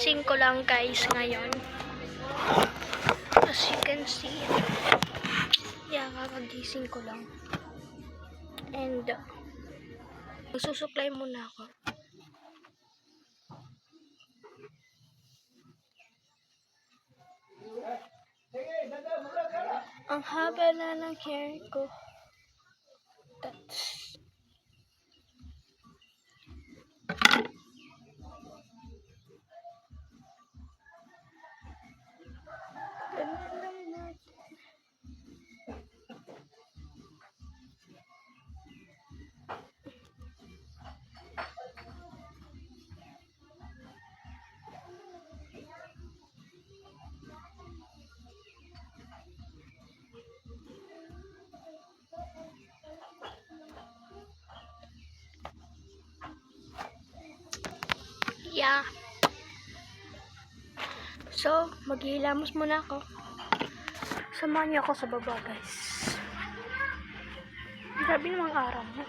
Kagising ko lang guys ngayon. As you can see. Yeah, kakagising ko lang. And magsusuklay muna ako. Ang haba na ng hair ko. That's yeah. So, maghihilamos muna ako. Samahan niyo ako sa baba, guys. Grabe namang araw mo.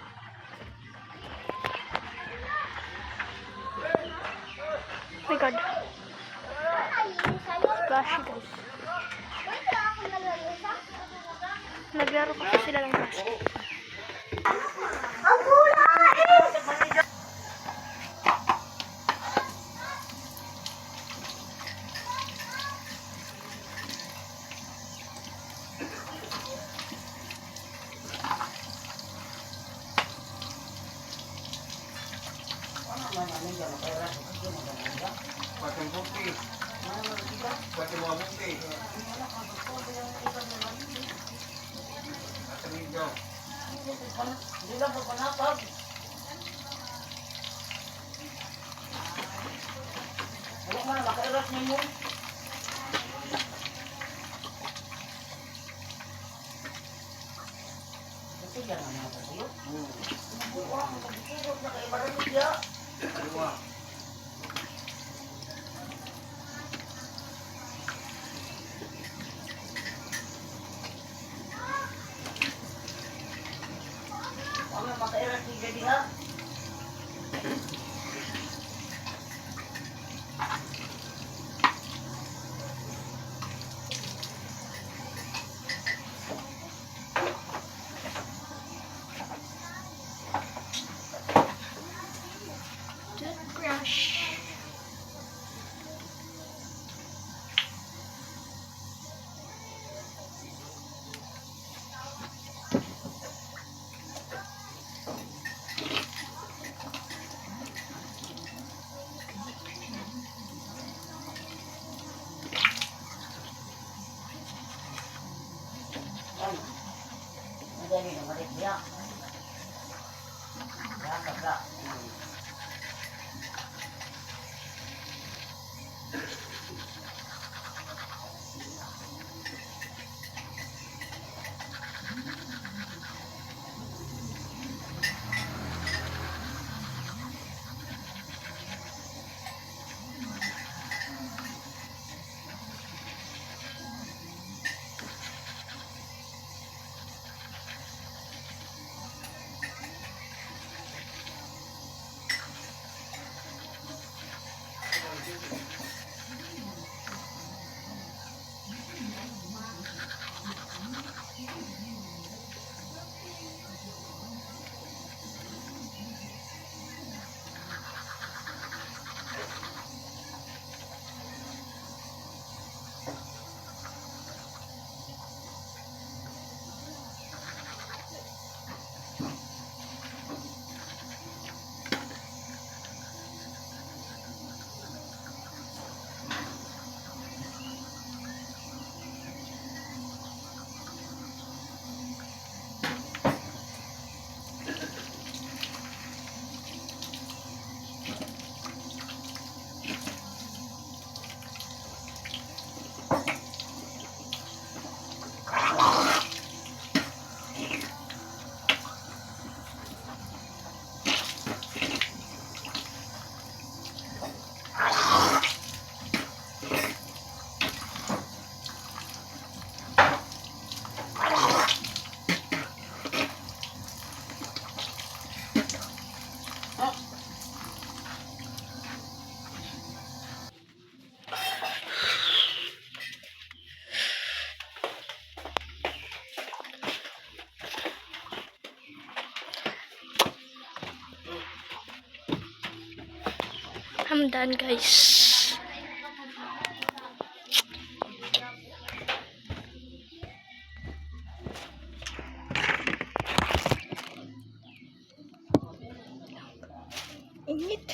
Oh my God. Flashy, guys. Naglaro kasi sila ng basket. Toothbrush. I'm done, guys. Init.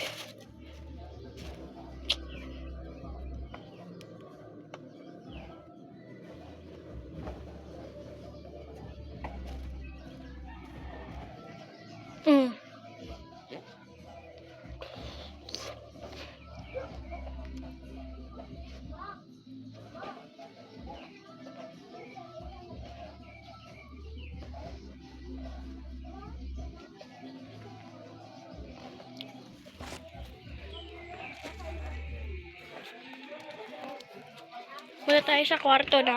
Muna tayo sa kwarto na.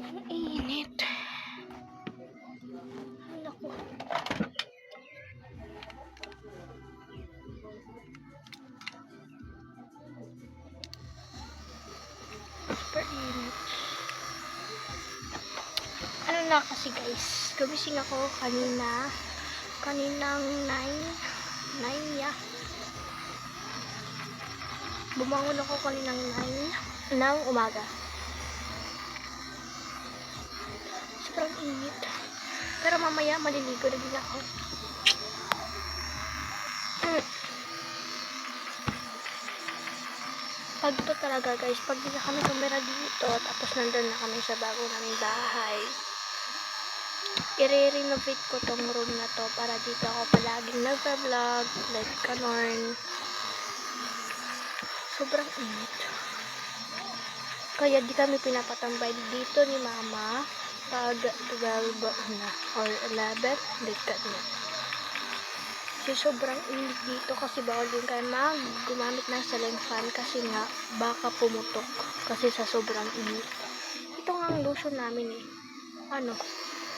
Ang init. Naku. Super init. Ano na kasi guys, gumising ako kaninang 9 ya. Bumangon ako kaninang 9 ng umaga. Sobrang init. Pero mamaya maliligo na din ako. Pag to talaga guys, pag di na kami tumira dito, tapos nandun na kami sa bago naming bahay, i-renovate ko tong room na to para dito ako palaging nagpa-vlog, like kanon. Sobrang init. Kaya di kami pinapatambay dito ni mama pag 12 na or 11, dekat na. Kasi sobrang init dito kasi bawal din kayo gumamit ng ceiling fan kasi nga baka pumutok kasi sa sobrang init. Ito nga ang lotion namin eh. Ano?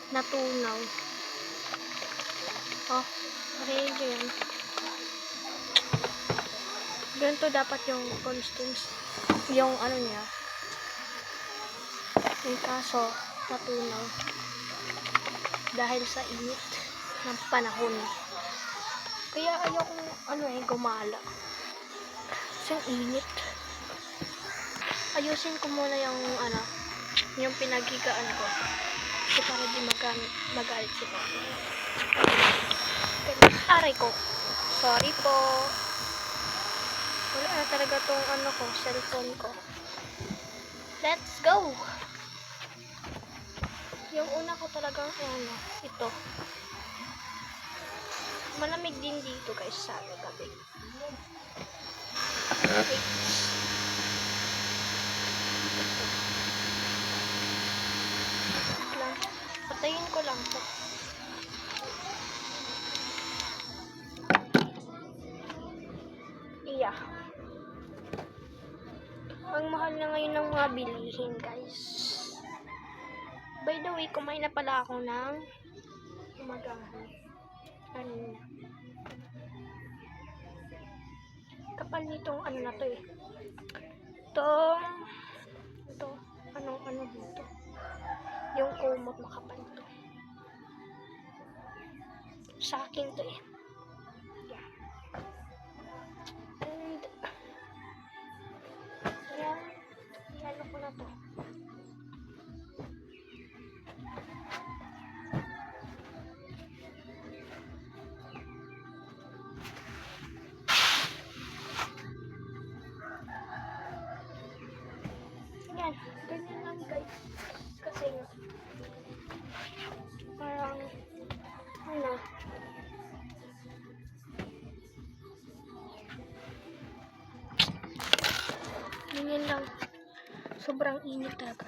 Natunaw. Oh, okay yan. Ganito dapat yung constance. Yung ano niya. Yung kaso, natunaw. Dahil sa init ng panahon. Kaya ayokong gumala. Kasi ang init. Ayusin ko muna yung pinaghigaan ko. Kasi para di magalit si mama. Aray ko. Sorry po. Wala na talaga tong cellphone ko. Let's go! Yung una ko talagang ito. Malamig din dito guys sa gabi. Okay. Lang. Patayin ko lang to. Iya. Ang mahal na ngayon ng mga bilihin guys. By the way, kumain na pala ako ng umagahan. Kanina. Kapal nitong na to eh. Ito, ano dito. Yung kumot makapal to. Sa akin to eh. Yeah. And, yan ko na to. Yan, ganyan lang guys. Kasi parang ganyan lang. Sobrang init talaga.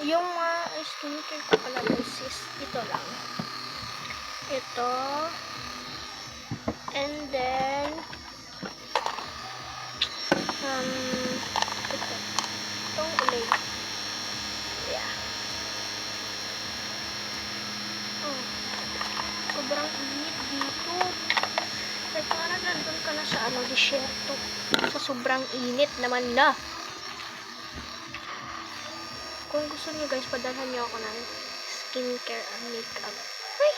Yung skincare ko pala guys is ito lang. Ito. And then itong ulay. Yeah. sobrang init dito. Like, parang nandun ka na sa disyerto. Sa sobrang init naman na. Kung gusto niyo guys, padalhan niyo ako ng skincare and makeup. Ay!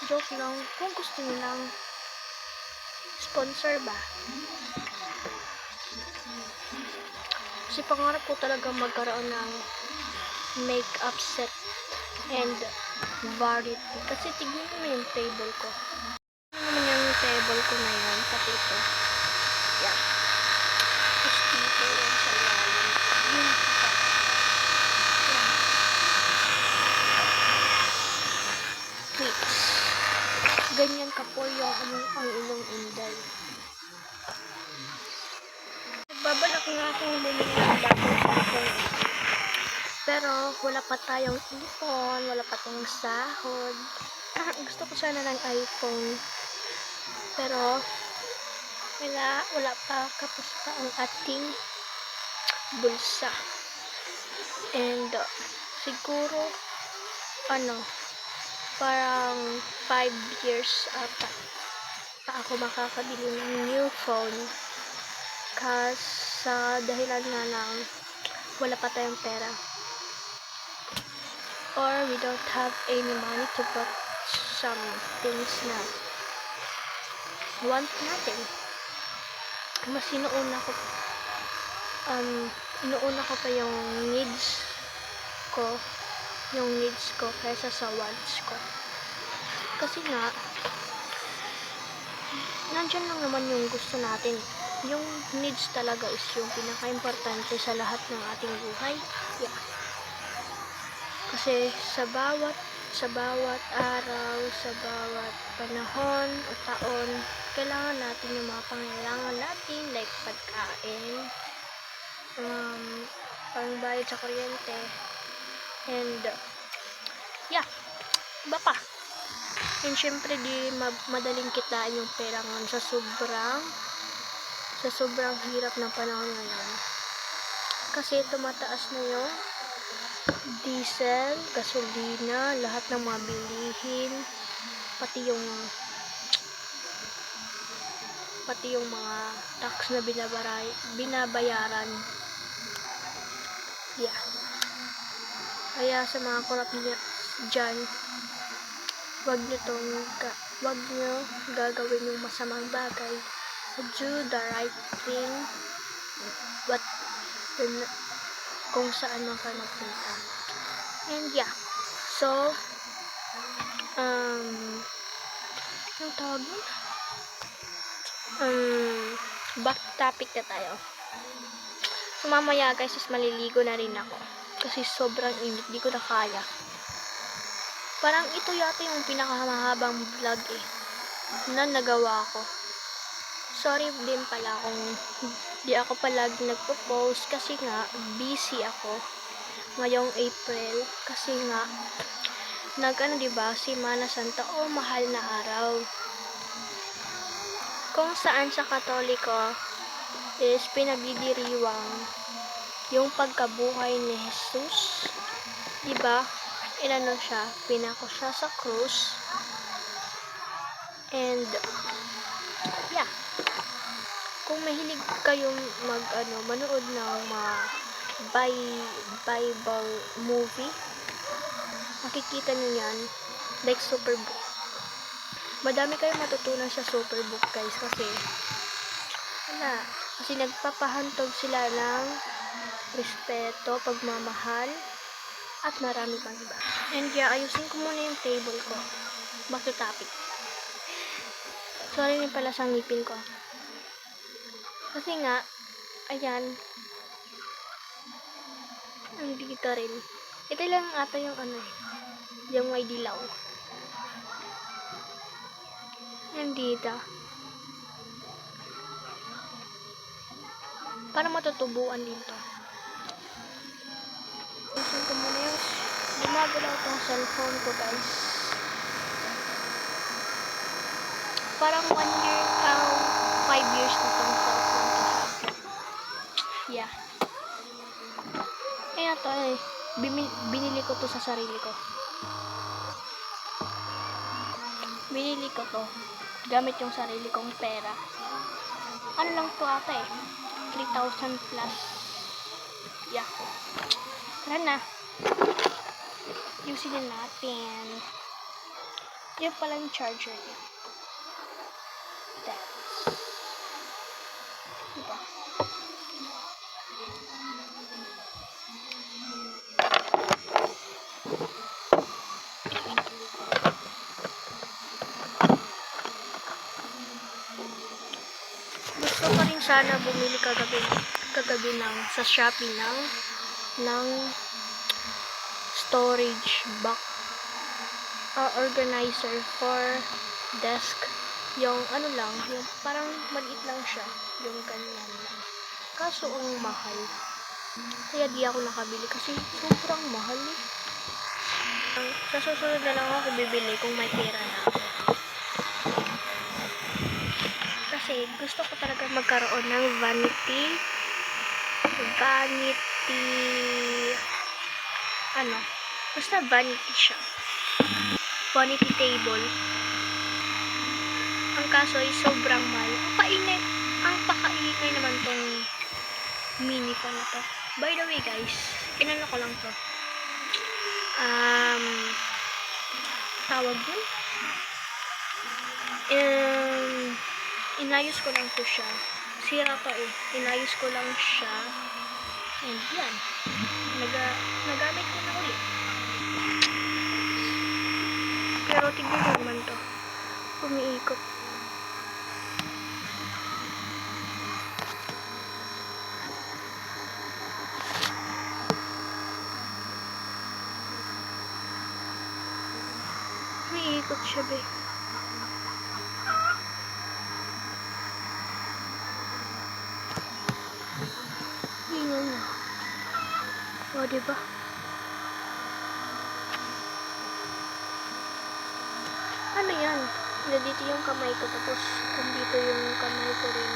Joke lang. Kung gusto niyo lang, sponsor ba? Kasi pangarap ko talaga magkaroon ng makeup set and variety. Kasi tignan mo yung table ko. Ano naman yung table ko na yun? Pati ito. Yeah. Tapos dito yung sa ilalim. Yung pa. Yeah. Clips. Ganyan ka po yung ang inyong inday. Nagbabalak nga akong bumili ng bagong cellphone. Pero wala pa tayong ipon, wala pa tayong sahod. Gusto ko sana ng iPhone. Pero wala pa, kapos pa ang ating bulsa. And siguro parang 5 years ata pa ako makakabili ng new phone. Sa dahilan nga ng wala pa tayong pera. Or we don't have any money to buy some things na want natin. Mas inuuna ko pa yung needs ko kaysa sa wants ko. Kasi nga nandyan lang naman yung gusto natin. Yung needs talaga is yung pinaka-importante sa lahat ng ating buhay. Yeah. Kasi sa bawat araw, sa bawat panahon o taon, kailangan natin yung mga pangailangan natin, like pagkain, pangbayad sa kuryente, and yeah, iba pa. And syempre di madaling kitain yung pera ngayon sa sobrang hirap ng panahon ngayon. Kasi tumataas na yung diesel, gasolina, lahat ng mga bilihin, pati yung mga tax na binabayaran. Yeah. Kaya sa mga korap dyan, wag nyo gagawin yung masamang bagay. Do the right thing, but kung saan man kayo magpunta. And yeah, so yung tawag nun? Back topic na tayo. So mamaya guys, is maliligo na rin ako kasi sobrang init, di ko na kaya. Parang ito yata yung pinakamahabang vlog na nagawa ko. Sorry din pala kung di ako palagi nagpo-post kasi nga busy ako ngayong April kasi nga diba, Semana Santa o mahal na araw. Kung saan sa Katoliko is pinagdidiriwang yung pagkabuhay ni Jesus. Diba? Pinako siya sa krus. And yeah. Kung mahilig kayong manood ng mga Bible movie, makikita niyo yan, like Superbook. Madami kayong matutunan sa Superbook guys kasi nagpapahantog sila ng respeto, pagmamahal, at marami pang iba. And yeah, ayusin ko muna yung table ko. Back to topic. Sorry rin pala sa ngipin ko. Kasi nga, ayan, dito rin. Ito lang ata yung yung may dilaw. Nandito. Para matutubuan dito. Ayusin ko muna yung gumagalaw tong cellphone ko guys. Parang 1 year, 5 years na tong cellphone ko. Yeah. Kaya to binili ko to sa sarili ko. Binili ko to gamit yung sarili kong pera. Ano lang to ata 3,000 plus. Yeah. Tara na. Yusin na natin. Yan pala yung charger niya. That's. Diba? Gusto ko rin sana bumili kagabi sa Shopee ng storage box organizer for desk. Yung ano lang, yung parang maliit lang siya, yung ganyan lang. Kaso ang mahal. Kaya di ako nakabili kasi sobrang mahal eh. Sa susunod na lang ako bibili kung may pera na ako. Kasi gusto ko talaga magkaroon ng vanity basta vanity siya, vanity table. Ang kaso ay sobrang mahal. Ang pakaingay naman tong mini phone na to. By the way guys, inano ko lang to, tawag dun, inayos ko lang to siya. Sira to inayos ko lang siya. And yan, nagamit ko na ulit. Pero tignan mo naman to, umiikot. Umiikot siya be. Ingay na. O, diba? Ano yan? Dito yung kamay ko, tapos dito yung kamay ko rin.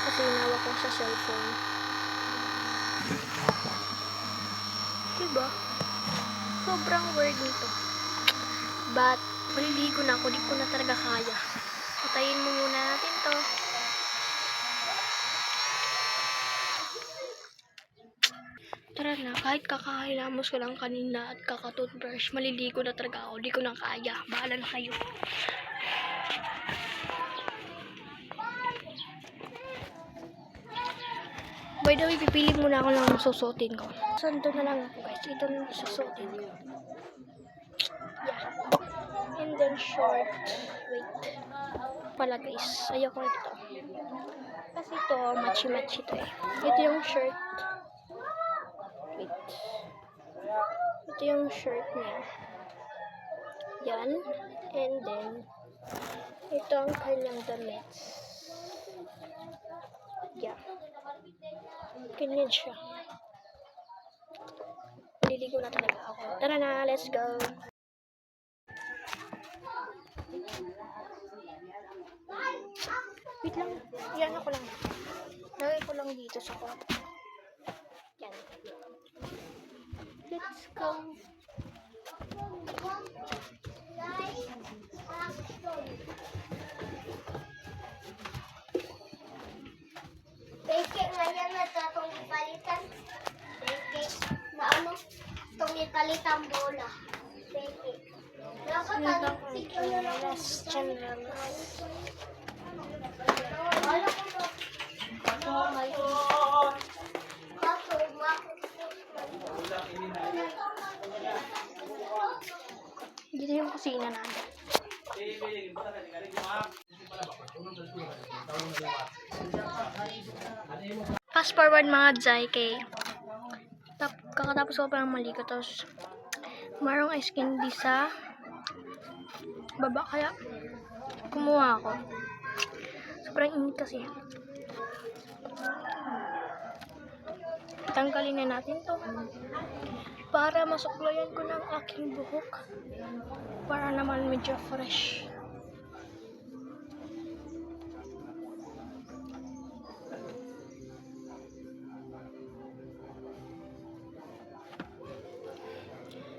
Kasi hinawak ko sa cellphone. Diba? Sobrang weird nito. But, maliligo na ako. Di ko na talaga kaya. Patayin mo muna natin to. Tara na, kahit kakahilamos ko lang kanina at kakatoothbrush, maliligo na talaga ako. Di ko na kaya. Bahala na kayo. By the way, pipili muna ako ng susutin ko. Sando na lang ako guys. Ito na susutin ko. Yeah. And then short. Wait. Pala guys. Ayoko ito. Kasi ito, matchy-matchy ito eh. Ito yung shirt. Wait. Ito yung shirt niya. Yan. And then, ito ang kanyang damit. Yeah. Ganyan siya. Liligo na talaga ako. Tara na, let's go. Wait lang. Yan ako lang. Lagay ko lang dito sa kwarto. Yan. Let's go. Beke ngayon na itong palitan. Beke na ano? Itong ipalitan bola. Beke. Nandang last general. Wala ko na. Dito yung kusina namin. Fast forward mga Jai kay kakatapos ko pa ng maligo, tapos marong ice candy sa baba, kaya kumuha ako. Sobrang init kasi. Tanggalin na natin to para masuklayan ko ng aking buhok, para naman medyo fresh.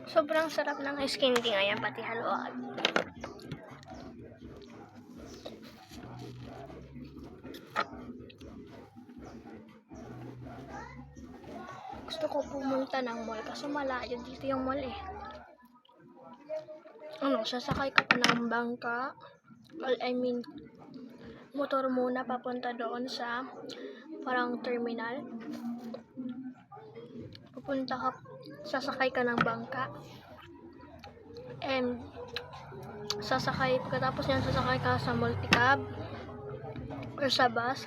Sobrang sarap ng ice candy ngayon, pati haluan. gusto ko pumunta ng mall kasi malayo dito yung mall eh. Sasakay ka pa ng bangka. Motor muna papunta doon sa parang terminal. Sasakay ka ng bangka. And pagkatapos niyan sasakay ka sa multicab or sa bus.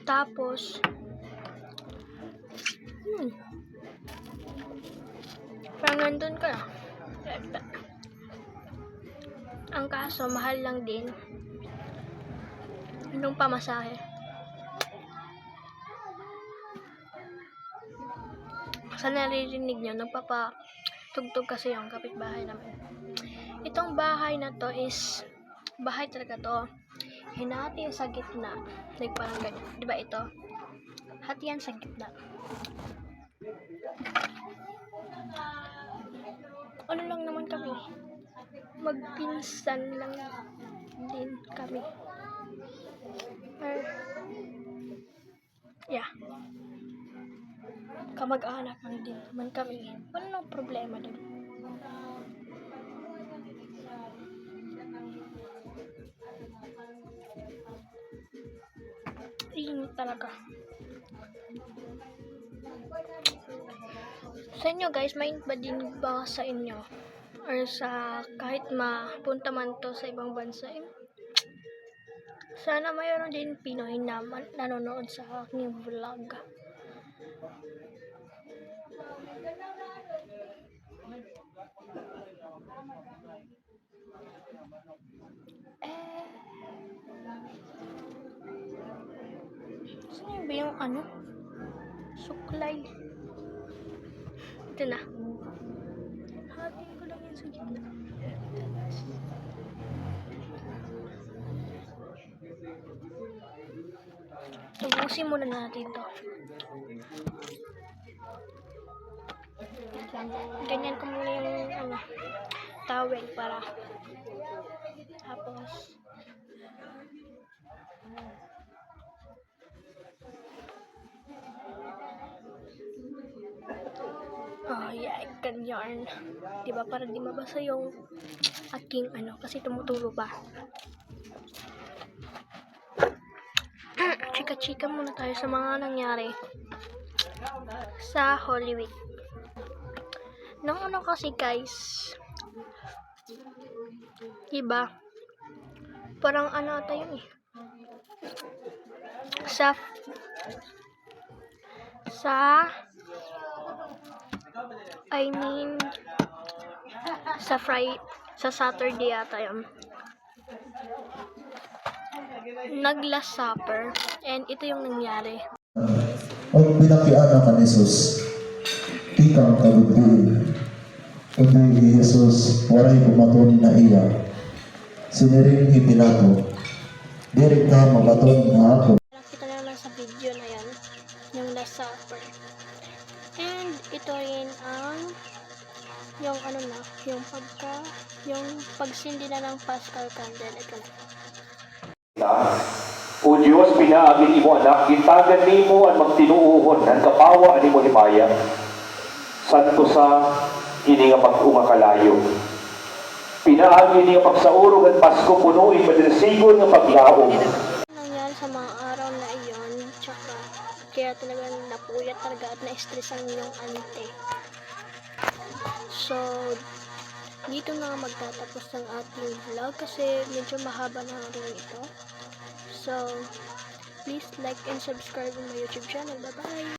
Tapos parang nandun ka na. Ang kaso, mahal lang din yung pamasahe. Sa naririnig nyo, nagpapatugtog kasi yung kapitbahay namin. Itong bahay na to is bahay talaga to. Hinati sa gitna. Like parang ganyan. Diba ito? Hati yan sa gitna. Ano lang naman kami? Magpinsan lang din kami. Yeah. Kamag-anak lang din naman kami. Wala nang problema dun. Init talaga. Sa inyo guys, may ba din ba sa inyo? Or sa kahit mapunta man to sa ibang bansa, sana mayroon din Pinoy na nanonood sa aking vlog. Saan ba yung suklay? Ito na. Hatiin ko lang yan sa gitna. Tubusin muna natin to. Ganyan ko muna yung towel para tapos ganyan. Diba? Para di mabasa yung aking kasi tumutulo pa. Chika-chika muna tayo sa mga nangyari sa Holy Week. Nung kasi guys, diba? Parang tayo sa Saturday yata yun. Nag-last supper and ito yung nangyari. Ang pinakiana ka ni Jesus, ikang kalubuin. Kundi ni Jesus, waray bumaton na iya. Siniring ipinato, dirik ka mabaton na ako. Nakita na lang sa video na yan, yung last supper. And ito rin ang yung pagsindi na ng Paschal candle. Ito na. O Diyos, pinaagin imo anak, gintagan nimo ang magtinuuhon, ang kapawa ni mo himaya. Santo sa hininga pag-umakalayo. Pinaagin niya pagsaurog at Pasko, punuin madirisigon ng paglaong. Nangyari sa mga araw na iyon, tsaka kaya talagang napuyat talaga at na-stress ang inyong ante. So, dito na magtatapos ang ating vlog kasi medyo mahaba na rin ito. So, please like and subscribe on my YouTube channel. Bye-bye!